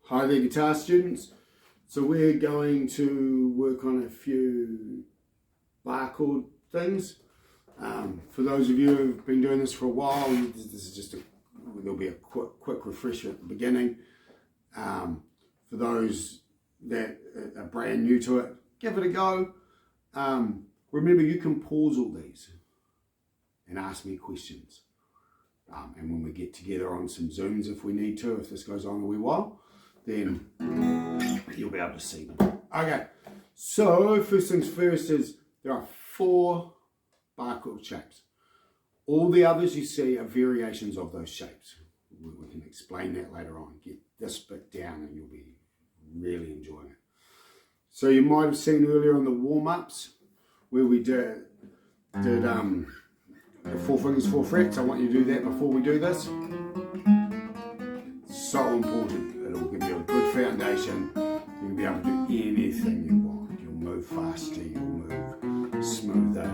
Hi there, guitar students. So we're going to work on a few bar chord things. For those of you who've been doing this for a while, this is just there'll be a quick refresher at the beginning. For those that are brand new to it, give it a go. Remember, you can pause all these and ask me questions. And when we get together on some Zooms, if we need to, if this goes on a wee while, then you'll be able to see them. Okay, so first things first is there are 4 bar chord shapes. All the others you see are variations of those shapes. We can explain that later on. Get this bit down and you'll be really enjoying it. So you might have seen earlier on the warm-ups where we did 4 fingers, 4 frets. I want you to do that before we do this. So important. It'll give you a good foundation. You'll be able to do anything you want. You'll move faster, you'll move smoother.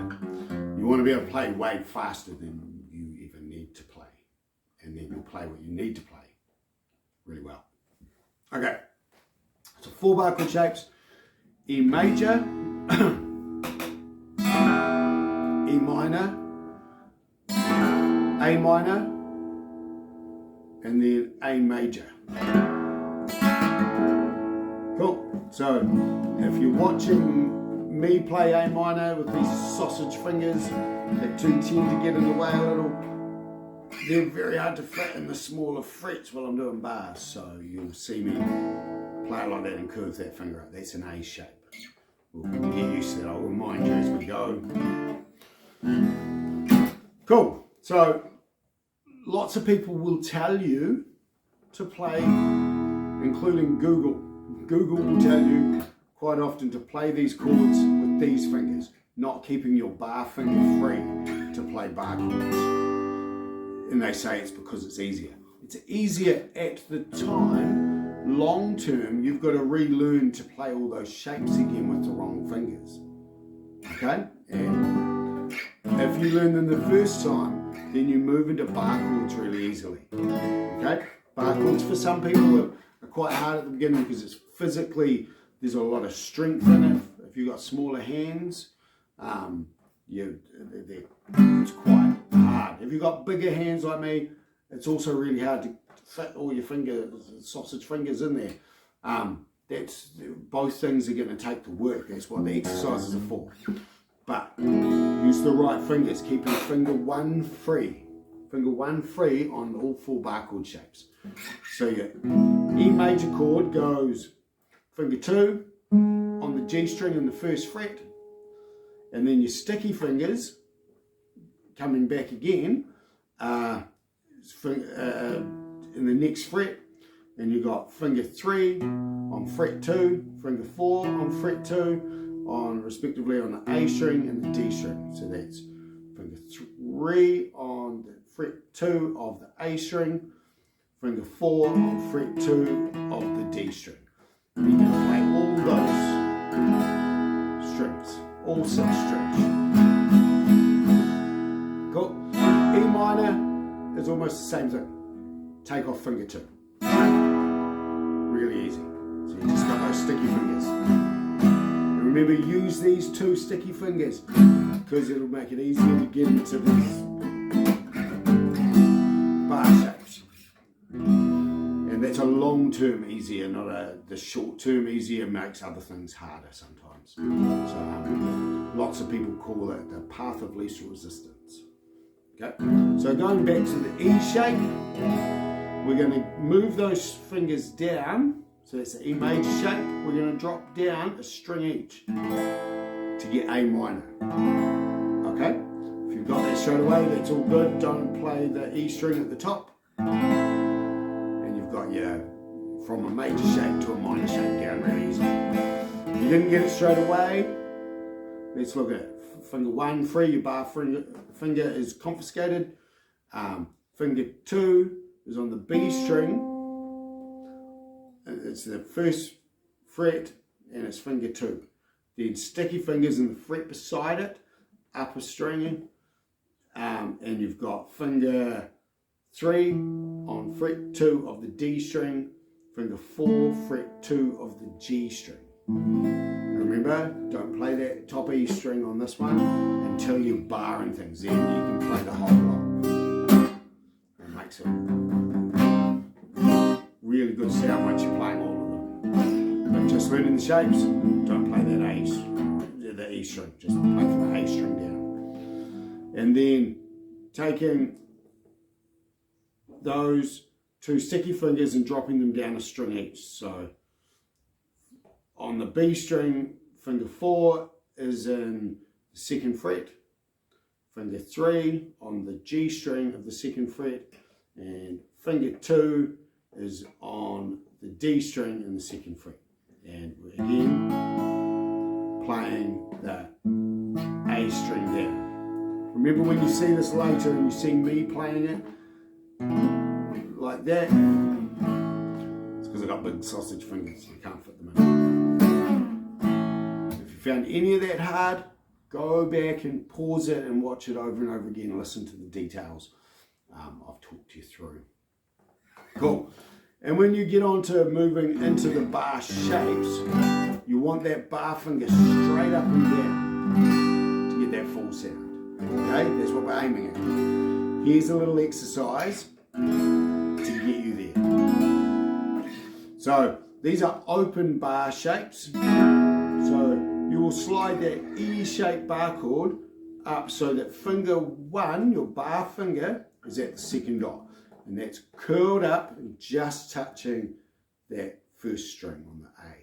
You want to be able to play way faster than you even need to play. And then you'll play what you need to play really well. Okay, so 4 bar chord shapes. E major, E minor, A minor, and then A major. Cool. So if you're watching me play A minor with these sausage fingers that tend to get in the way a little, they're very hard to fit in the smaller frets while I'm doing bars. So you'll see me play it like that and curve that finger up. That's an A shape. We'll get used to that. I'll remind you as we go. Cool. So lots of people will tell you to play, including Google. Google will tell you quite often to play these chords with these fingers, not keeping your bar finger free to play bar chords. And they say it's because it's easier. It's easier at the time. Long term, you've got to relearn to play all those shapes again with the wrong fingers. Okay? And if you learn them the first time, then you move into bar chords really easily. Okay? Bar chords for some people are quite hard at the beginning because it's physically, there's a lot of strength in it. If you've got smaller hands, it's quite hard. If you've got bigger hands like me, it's also really hard to fit all your sausage fingers in there. Both things are going to take the work. That's what the exercises are for. But use the right fingers, keeping finger 1 free. Finger 1 free on all 4 bar chord shapes. So your E major chord goes finger 2 on the G string in the 1st fret, and then your sticky fingers coming back again in the next fret, and you got finger 3 on fret 2, finger 4 on fret 2, on respectively on the A string and the D string. So that's finger 3 on the fret 2 of the A string, finger 4 on fret 2 of the D string. And you're going to play all those strings, all 6 strings. Cool. E minor is almost the same thing. Take off finger 2. Really easy. So you just got those sticky fingers. And remember, use these 2 sticky fingers because it'll make it easier to get into these bar shapes. And that's a long-term easier, not the short-term easier makes other things harder sometimes. So lots of people call it the path of least resistance. Okay, so going back to the E shape, we're going to move those fingers down. So that's the E major shape. We're going to drop down a string each to get A minor. Okay, if you've got that straight away, that's all good. Don't play the E string at the top. And you've got your from a major shape to a minor shape down really easy. If you didn't get it straight away, let's look at it. Finger 1 free, your bar finger is confiscated. Finger 2 is on the B string. It's the 1st fret and it's finger 2. Then sticky fingers in the fret beside it, upper string, and you've got finger 3 on fret 2 of the D string, finger 4, fret 2 of the G string. Remember, don't play that top E string on this one until you're barring things. Then you can play the whole lot. It makes a really good sound once you're playing all of them. But just learning the shapes, don't play that the E string. Just play the A string down. And then taking those 2 sticky fingers and dropping them down a string each. So on the B string, finger 4 is in the 2nd fret, finger 3 on the G string of the 2nd fret, and finger 2 is on the D string in the 2nd fret. And we're again playing the A string down. Remember when you see this later and you see me playing it like that, it's because I've got big sausage fingers, so I can't fit them in. If you found any of that hard, go back and pause it and watch it over and over again and listen to the details I've talked you through. Cool. And when you get on to moving into the bar shapes, you want that bar finger straight up and down to get that full sound. Okay, that's what we're aiming at. Here's a little exercise to get you there. So these are open bar shapes. So you will slide that E-shaped bar chord up so that finger 1, your bar finger, is at the 2nd dot. And that's curled up and just touching that 1st string on the A.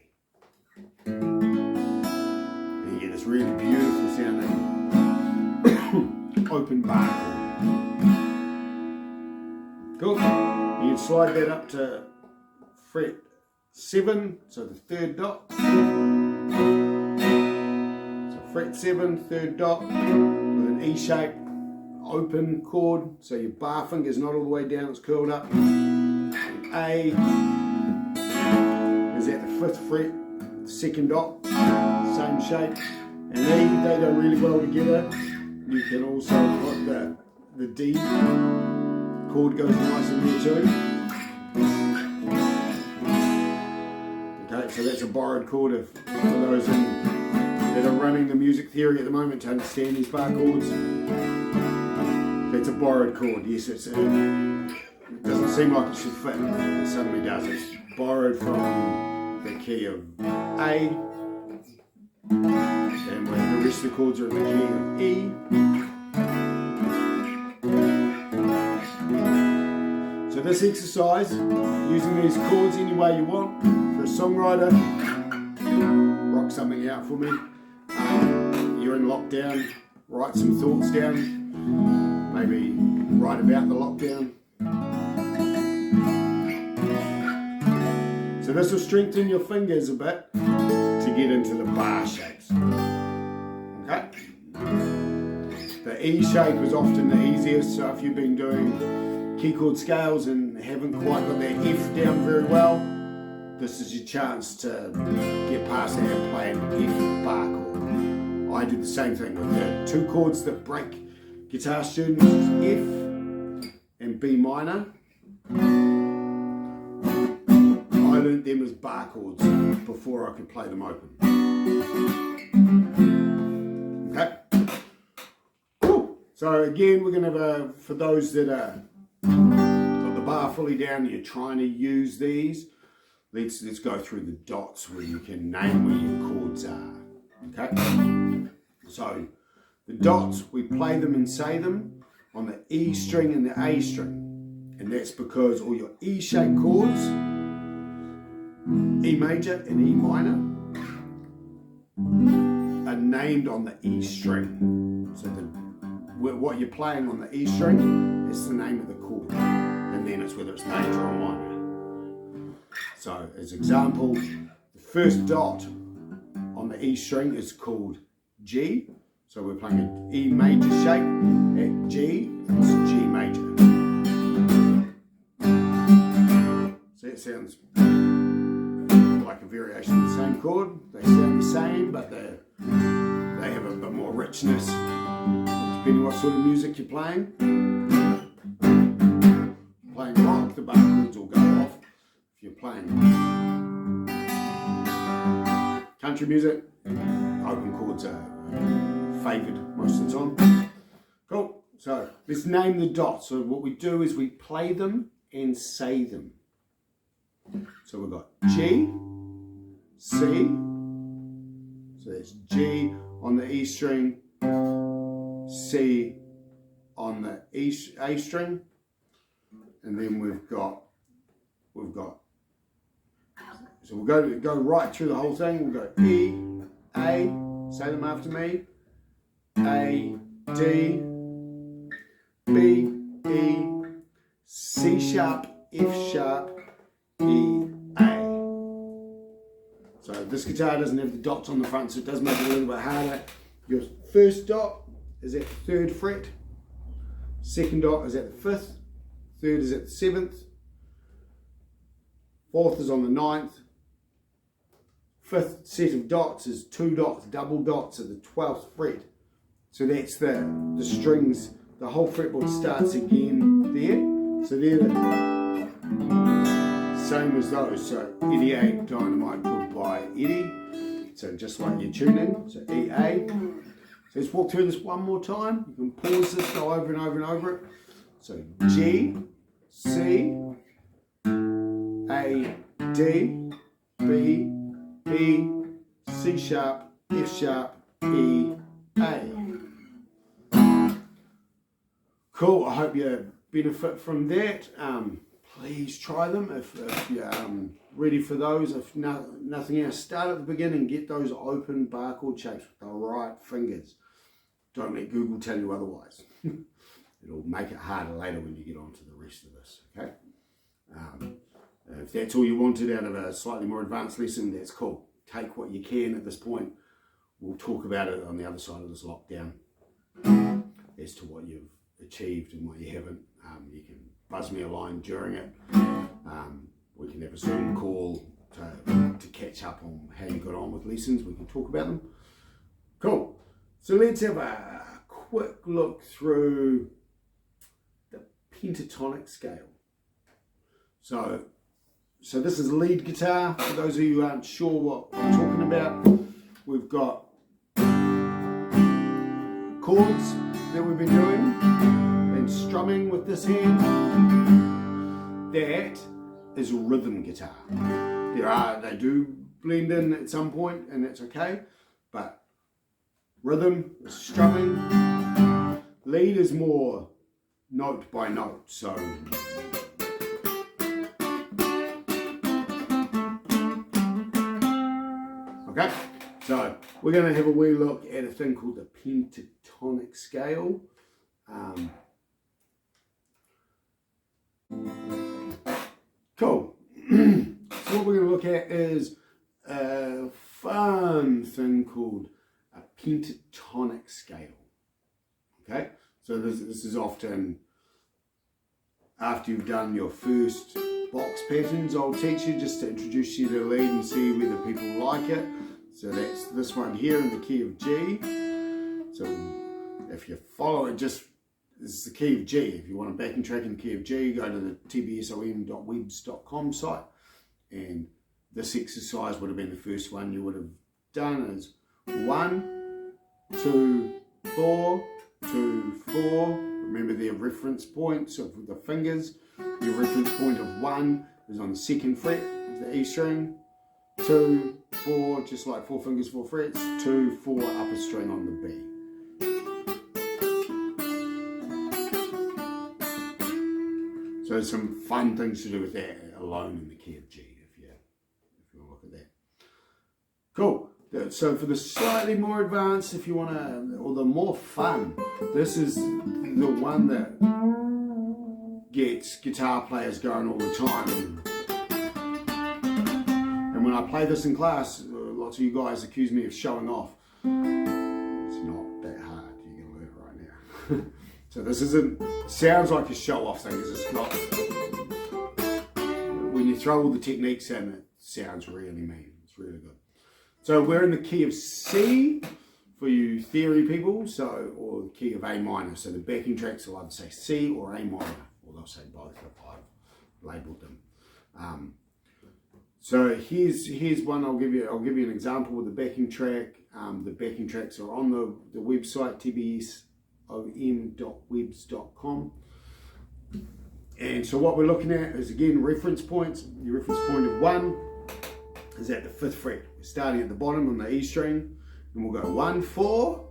And you get this really beautiful sounding open bar chord. Cool. You can slide that up to fret 7, so the 3rd dot. So fret 7, 3rd dot with an E shape open chord, so your bar finger is not all the way down, it's curled up. And A is at the 5th fret, the 2nd dot, same shape. And E, they go really well together. You can also put the D chord goes nice in there too. Okay, so that's a borrowed chord for those that are running the music theory at the moment to understand these bar chords. That's a borrowed chord. Yes, it doesn't seem like it should fit. It suddenly does. It's borrowed from the key of A, and where the rest of the chords are in the key of E. So this exercise, using these chords any way you want, for a songwriter, rock something out for me. You're in lockdown, write some thoughts down. Maybe write about the lockdown. So this will strengthen your fingers a bit to get into the bar shapes. Okay? The E shape is often the easiest, so if you've been doing key chord scales and haven't quite got that F down very well, this is your chance to get past that and play an F bar chord. I did the same thing with the 2 chords that break guitar students, F and B minor. I learned them as bar chords before I could play them open. Okay. Cool. So again, we're going to have for those that are got the bar fully down, you're trying to use these. Let's go through the dots where you can name where your chords are. Okay. So the dots, we play them and say them on the E string and the A string. And that's because all your E-shaped chords, E major and E minor, are named on the E string. So what you're playing on the E string is the name of the chord. And then it's whether it's major or minor. So as example, the first dot on the E string is called G. So we're playing an E major shape at G, it's G major. So it sounds like a variation of the same chord. They sound the same, but they have a bit more richness, depending what sort of music you're playing. Playing rock, the bar chords will go off. If you're playing country music, open chords are favoured most of the time. Cool, so let's name the dots. So what we do is we play them and say them. So we've got G, C, so that's G on the E string, C on the A string, and then we've got, so we'll go right through the whole thing. We'll go E, A, say them after me, A, D, B, E, C sharp, F sharp, E, A. So this guitar doesn't have the dots on the front, so it does make it a little bit harder. Your first dot is at the 3rd fret, second dot is at the 5th, third is at the 7th, fourth is on the 9th, fifth set of dots is 2 dots, double dots at the 12th fret. So that's the strings, the whole fretboard starts again there. So they're the same as those. So 88 Dynamite Goodbye Eddie. So just like your tuning, so E, A. So let's walk through this one more time. You can pause this, go over and over and over it. So G, C, A, D, B, E, C sharp, F sharp, E, A. Cool, I hope you benefit from that. Please try them if you're ready for those. If nothing else, start at the beginning, get those open bar chord shapes with the right fingers. Don't let Google tell you otherwise. It'll make it harder later when you get on to the rest of this, okay? If that's all you wanted out of a slightly more advanced lesson, that's cool. Take what you can at this point. We'll talk about it on the other side of this lockdown as to what you've achieved and what you haven't. You can buzz me a line during it. We can have a Zoom call to catch up on how you got on with lessons. We can talk about them. Cool. So let's have a quick look through the pentatonic scale. So this is lead guitar. For those of you who aren't sure what I'm talking about, we've got chords that we've been doing and strumming with this hand. That is rhythm guitar. They do blend in at some point, and that's okay. But rhythm is strumming. Lead is more note by note. So okay, so we're going to have a wee look at a thing called the pentatonic scale. Cool. So what we're going to look at is a fun thing called a pentatonic scale. Okay, so this is often after you've done your first box patterns. I'll teach you just to introduce you to the lead and see whether people like it. So that's this one here in the key of G. So if you follow it, this is the key of G. If you want a backing track in the key of G, go to the tbsom.webs.com site, and this exercise would have been the first one you would have done. Is 1, 2, 4, 2, 4. Remember their reference points of the fingers. Your reference point of 1 is on the 2nd fret of the E string. 2, 4, just like 4 fingers, 4 frets. 2, 4, upper string on the B. So there's some fun things to do with that alone in the key of G, if you look at that. Cool. So for the slightly more advanced, if you want to, or the more fun, this is the one that gets guitar players going all the time. And when I play this in class, lots of you guys accuse me of showing off. It's not that hard. You can learn it right now. So this sounds like a show-off thing, because it's not. When you throw all the techniques in, it sounds really mean. It's really good. So we're in the key of C for you theory people, or the key of A minor. So the backing tracks will either say C or A minor, or they'll say both if I've labelled them. So here's one. I'll give you an example with the backing track. The backing tracks are on the website tbsom.webs.com. And so what we're looking at is, again, reference points. Your reference point of 1 is at the 5th fret. We're starting at the bottom on the E string, and we'll go 1 4,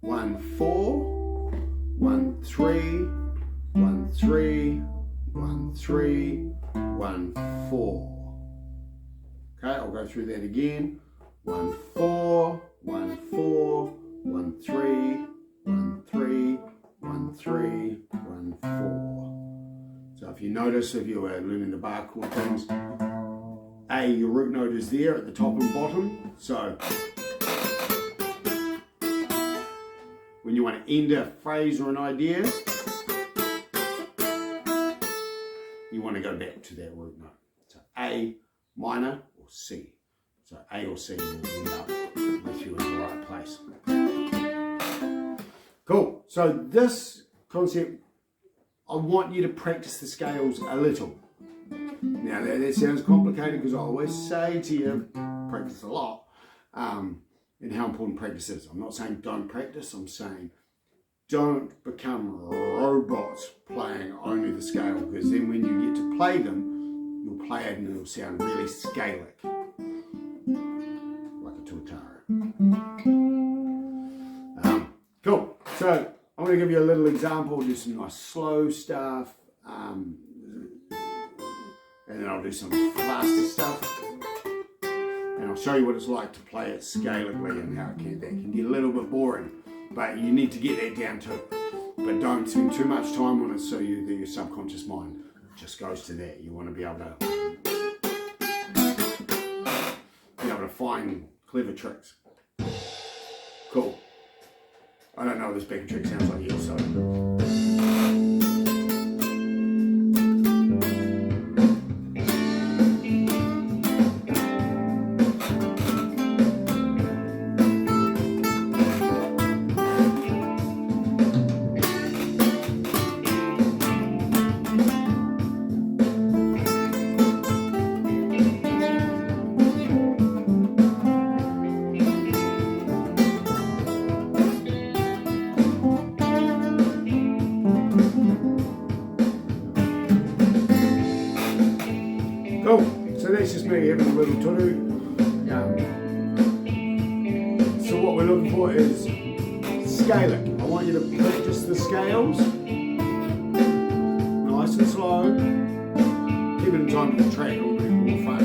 1 4, 1 3, 1 3, 1 3, 1 4. Okay, I'll go through that again. 1 4, 1 4, 1 3, 1 3, 1 3, 1 4. So if you notice, if you were learning the bar chord things, A, your root note is there at the top and bottom. So when you want to end a phrase or an idea, you want to go back to that root note. So A minor or C. So A or C will end up with you in the right place. Cool. So this concept, I want you to practice the scales a little. Now that sounds complicated because I always say to you, practice a lot, and how important practice is. I'm not saying don't practice, I'm saying don't become robots playing only the scale, because then when you get to play them, you'll play it and it'll sound really scalic, like a tuatara. Cool. So I'm going to give you a little example, do some nice slow stuff, and then I'll do some faster stuff, and I'll show you what it's like to play it scalically and how that can get a little bit boring, but you need to get that down too. But don't spend too much time on it, so your subconscious mind just goes to that. You want to be able to find clever tricks. Cool. I don't know what this backing track sounds like yet, so. Cool, so that's just me having a little to-do. So what we're looking for is scaling. I want you to practice the scales, nice and slow. Keep it in time to the track, it'll be more fun.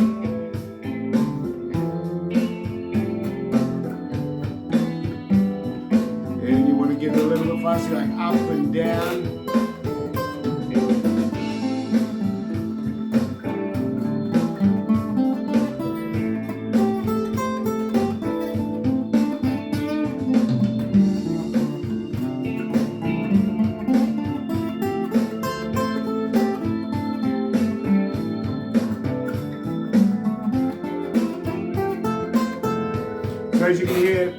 And you want to get it a little bit faster, going up and down. So as you can hear,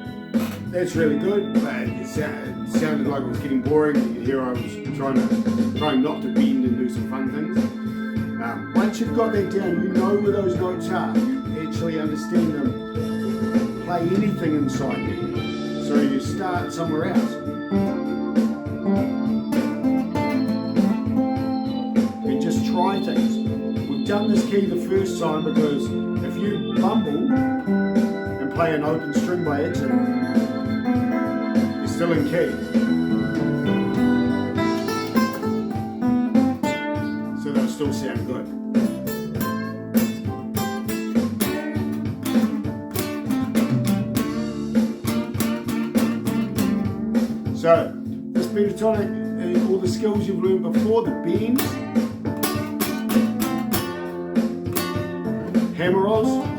that's really good, but it sounded like it was getting boring. You can hear I was trying not to bend and do some fun things. Once you've got that down, you know where those notes are. You actually understand them. Play anything inside there. So you start somewhere else. And just try things. We've done this key the first time because if you bumble, play an open string by accident, you're still in key. So they'll still sound good. So this pentatonic, all the skills you've learned before, the bends, hammer rolls,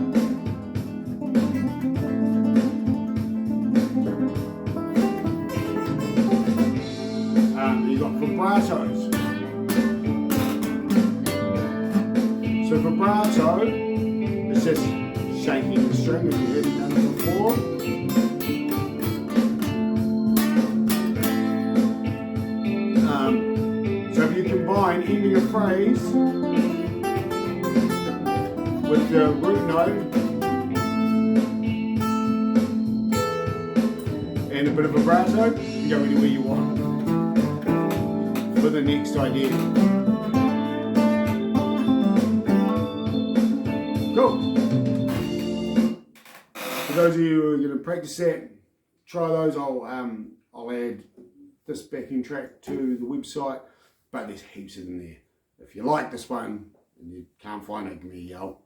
vibratos. So vibrato is just shaking the string if you haven't done it before. So if you combine ending a phrase with the root note and a bit of a brass note, you can go anywhere you want for the next idea. Cool. For those of you who are going to practice that, try those. I'll add this backing track to the website, but there's heaps of them there. If you like this one and you can't find it, give me a yell.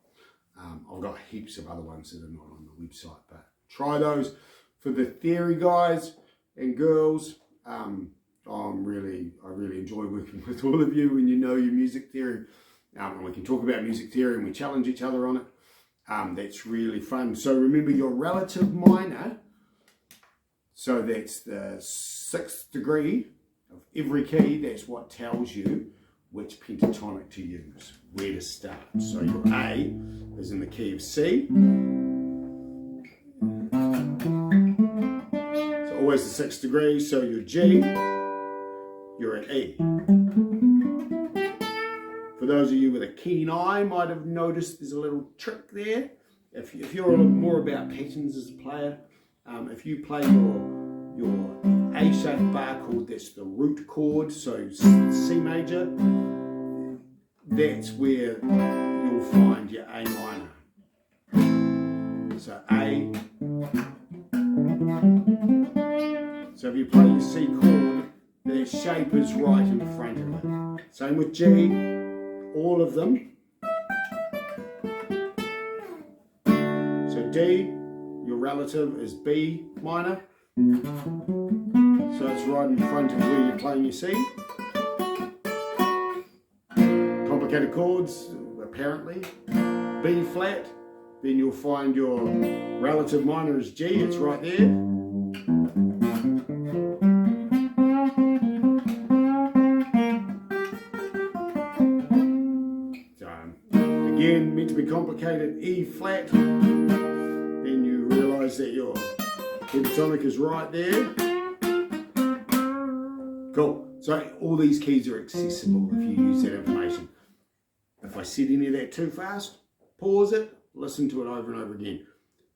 I've got heaps of other ones that are not on the website, but try those. For the theory guys and girls, I really enjoy working with all of you when you know your music theory. And we can talk about music theory and we challenge each other on it. That's really fun. So remember your relative minor. So that's the 6th degree of every key. That's what tells you which pentatonic to use, where to start. So your A is in the key of C. So always the 6th degree. So your G, you're at E. For those of you with a keen eye might have noticed there's a little trick there. If you're a little more about patterns as a player, if you play your A-shaped bar chord, that's the root chord, so C major, that's where you'll find your A minor. So A. So if you play your C chord, the shape is right in front of it. Same with G, all of them. So D, your relative is B minor. So it's right in front of where you're playing your C. Complicated chords, apparently. B flat, then you'll find your relative minor is G, it's right there. Again, meant to be complicated, E flat, then you realise that your pentatonic is right there. Cool. So all these keys are accessible if you use that information. If I said any of that too fast, pause it, listen to it over and over again.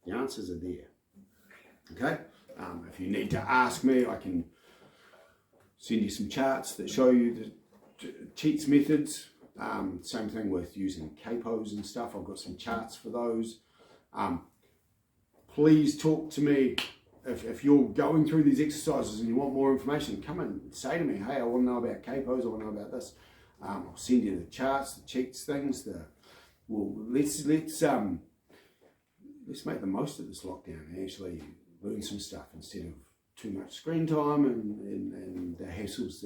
The answers are there. Okay? If you need to ask me, I can send you some charts that show you the cheats methods. Same thing with using capos and stuff. I've got some charts for those. Please talk to me if you're going through these exercises and you want more information. Come and say to me, hey, I want to know about capos. I want to know about this. I'll send you the charts, the cheats, things. Let's make the most of this lockdown and actually learn some stuff instead of too much screen time and the hassles,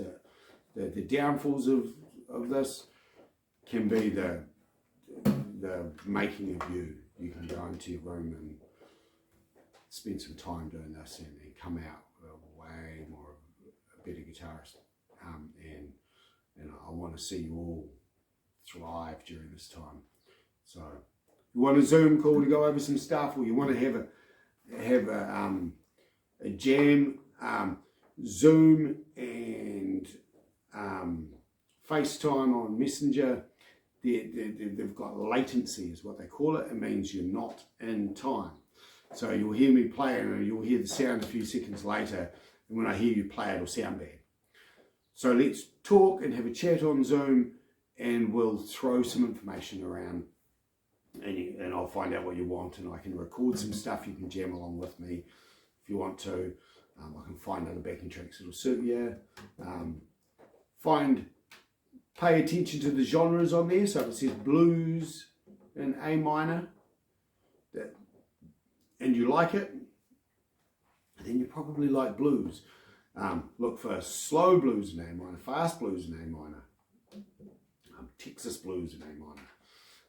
the downfalls of this. Can be the making of you. You can go into your room and spend some time doing this and come out way more of a better guitarist. And I want to see you all thrive during this time. So if you want a Zoom call to go over some stuff, or you want to have a jam, Zoom and FaceTime on Messenger, they've got latency is what they call it. It means you're not in time. So you'll hear me play and you'll hear the sound a few seconds later, and when I hear you play it'll sound bad. So let's talk and have a chat on Zoom, and we'll throw some information around and I'll find out what you want, and I can record some stuff. You can jam along with me if you want to. I can find other backing tracks that'll suit you. Pay attention to the genres on there. So if it says blues in A minor, and you like it, then you probably like blues. Look for slow blues in A minor, fast blues in A minor, Texas blues in A minor.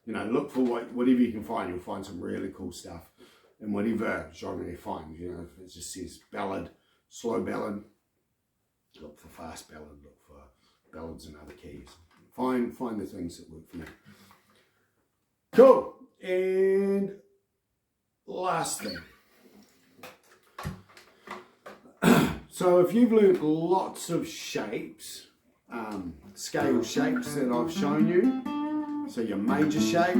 You know, look for whatever you can find. You'll find some really cool stuff in whatever genre you find. You know, if it just says ballad, slow ballad, look for fast ballad, look for ballads in other keys. Find the things that work for me. Cool. And last thing. So if you've learned lots of shapes, scale shapes that I've shown you, so your major shape,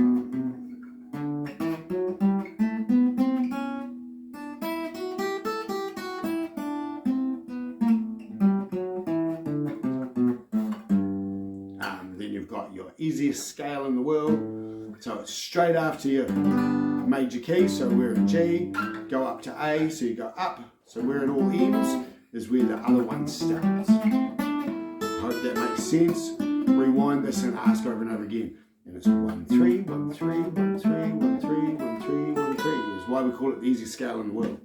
you've got your easiest scale in the world. So it's straight after your major key, so we're in G, go up to A, so you go up, so where it all ends is where the other one starts. I hope that makes sense. Rewind this and ask over and over again. And it's 1 3 1 3 1 3 1 3 1 3 1 3 is why we call it the easiest scale in the world.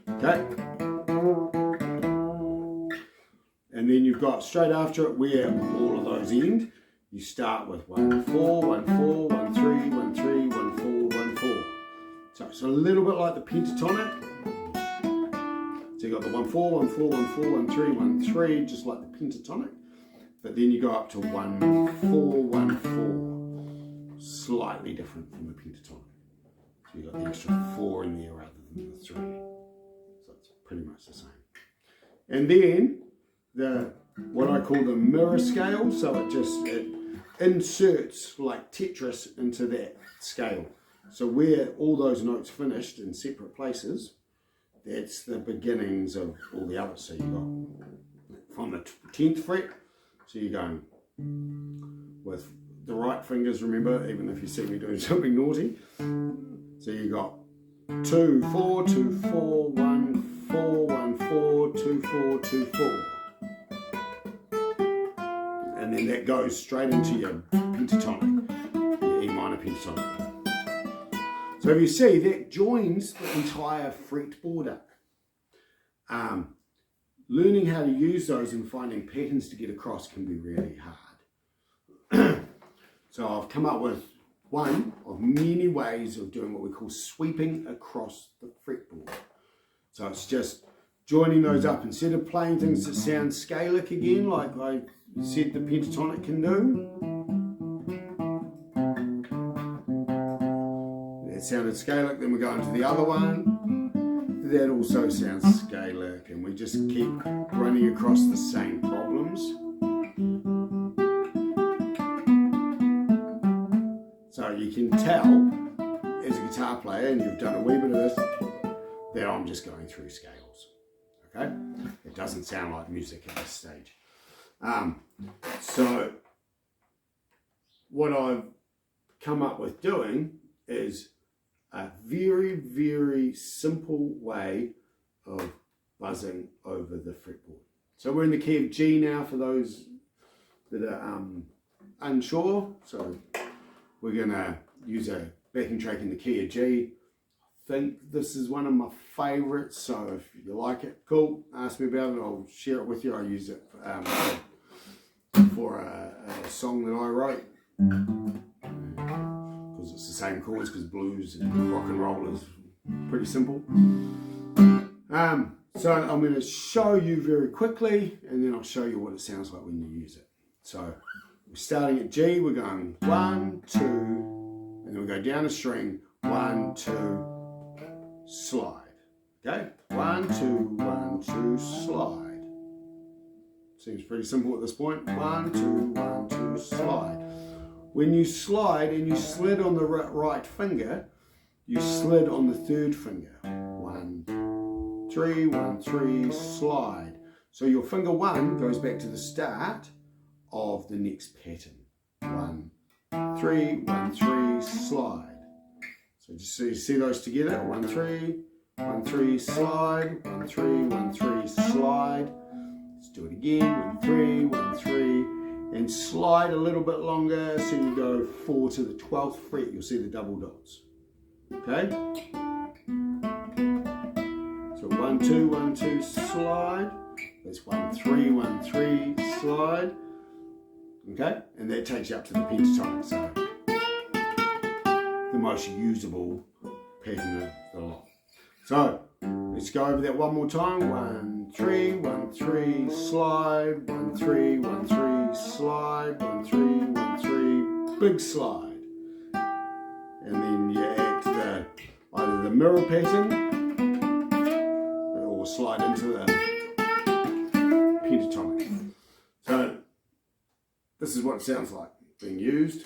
Okay? And then you've got straight after it where all of those end. You start with 1 4 1 4 1 3 1 3 1 4 1 4. So it's a little bit like the pentatonic. So you've got the 1 4 1 4 1 4 1 3 1 3, just like the pentatonic. But then you go up to 1 4 1 4, slightly different from the pentatonic. So you've got the extra 4 in there rather than the 3. So it's pretty much the same. And then what I call the mirror scale, so it inserts like Tetris into that scale. So where all those notes finished in separate places, that's the beginnings of all the others. So you got from the 10th fret, so you're going with the right fingers, remember, even if you see me doing something naughty. So you got 2 4 2 4 1 4 1 4 2 4 2 4. And then that goes straight into your pentatonic, your E minor pentatonic. So if you see, that joins the entire fretboard up. Learning how to use those and finding patterns to get across can be really hard. So I've come up with one of many ways of doing what we call sweeping across the fretboard. So it's just joining those up. Instead of playing things that sound scalic again, like I said the pentatonic can do. That sounded scalic, then we go into the other one. That also sounds scalic, and we just keep running across the same problems. So you can tell, as a guitar player, and you've done a wee bit of this, that I'm just going through scales. Okay? It doesn't sound like music at this stage. So what I've come up with doing is a very, very simple way of buzzing over the fretboard. So we're in the key of G now for those that are unsure. So we're going to use a backing track in the key of G. I think this is one of my favorites, so if you like it, cool, ask me about it, I'll share it with you. I use it for a song that I wrote, because it's the same chords, because blues and rock and roll is pretty simple. So I'm going to show you very quickly, and then I'll show you what it sounds like when you use it. So we're starting at G, we're going 1 2, and then we go down a string, 1 2, slide. Okay, 1 2 1 2, slide. Seems pretty simple at this point. 1 2 1 2, slide. When you slide and you slid on the right finger, you slid on the third finger. 1 3 1 3, slide. So your finger 1 goes back to the start of the next pattern. 1 3 1 3, slide. So just so you see those together. 1 3 1 3, slide. 1 3 1 3, slide. Let's do it again. 1 3 1 3, and slide a little bit longer, so you go 4 to the 12th fret. You'll see the double dots. Okay. So 1 2 1 2, slide. That's 1 3 1 3, slide. Okay, and that takes you up to the pentatonic. So the most usable pattern of the lot. So let's go over that one more time. 1 3 1 3, slide. 1 3 1 3, slide. 1 3 1 3, big slide. And then you add either the mirror pattern or slide into the pentatonic. So this is what it sounds like being used.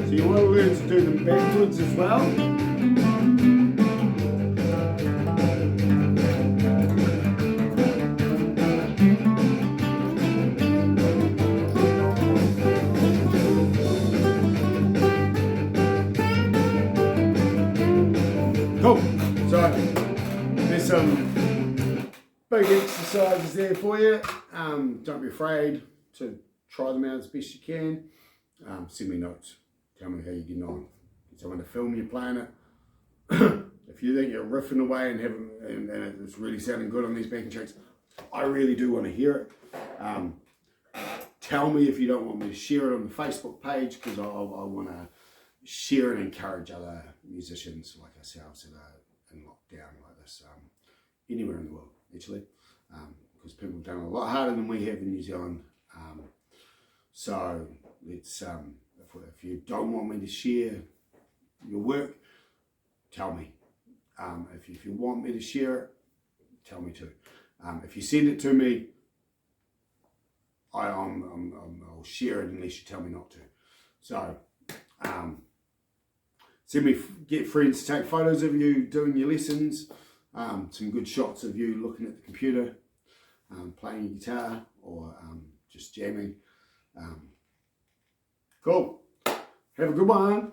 So you want to learn to do them backwards as well. Cool. So there's some big exercises there for you. Don't be afraid to try them out as best you can. Send me notes. Tell me how you're getting on. Get someone to film you playing it. If you think you're riffing away and it's really sounding good on these backing tracks, I really do want to hear it. Tell me if you don't want me to share it on the Facebook page, because I want to share and encourage other musicians like ourselves that are in lockdown like this, anywhere in the world actually, because people have done it a lot harder than we have in New Zealand. So let's, if you don't want me to share your work, tell me. If you want me to share it, tell me too. If you send it to me, I'll share it unless you tell me not to. So get friends to take photos of you doing your lessons, some good shots of you looking at the computer, playing your guitar, or just jamming. Cool. Have a good one.